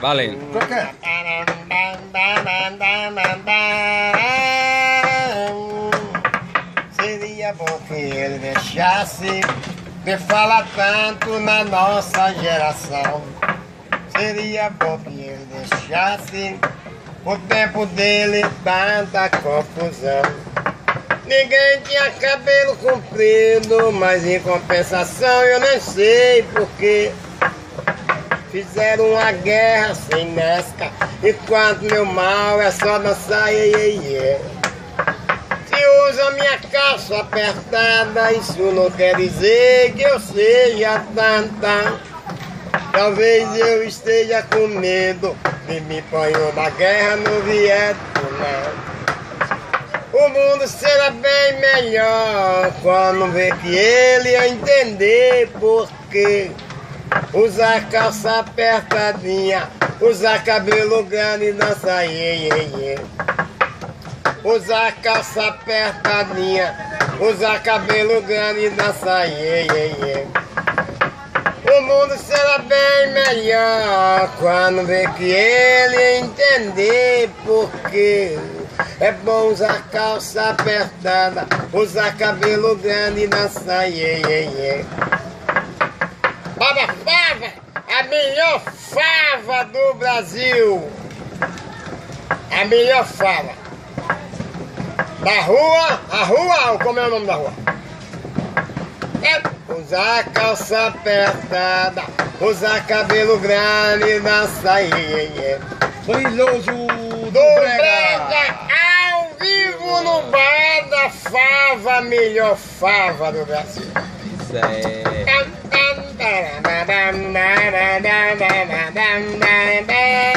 Valendo. Seria bom que ele deixasse de falar tanto na nossa geração. Seria bom que ele deixasse o tempo dele tanta confusão. Ninguém tinha cabelo comprido, mas em compensação eu nem sei porquê. Fizeram uma guerra sem nesca, enquanto meu mal é só dançar, iê, iê, iê. Se usa minha calça apertada, isso não quer dizer que eu seja tanta. Talvez eu esteja com medo de me pôr na guerra no Vietnã. O mundo será bem melhor quando ver que ele ia entender porque usar calça apertadinha, usar cabelo grande e dançar iê, iê, iê. Usar calça apertadinha, usar cabelo grande e dançar iê, iê, iê. O mundo será bem melhor quando ver que ele ia entender porque é bom usar calça apertada, usar cabelo grande e dançar iê, iê, iê. Baba Fava, a melhor fava do Brasil. A melhor fava. Da rua, a rua, como é o nome da rua? É usar calça apertada, usar cabelo grande e dançar iê, iê, iê. Brilhoso Do Brega, ao vivo no bar da fava, a melhor fava do Brasil. Isso é. Dum, dum, dum, dum, dum, dum, dum, dum, dum, dum, dum, dum.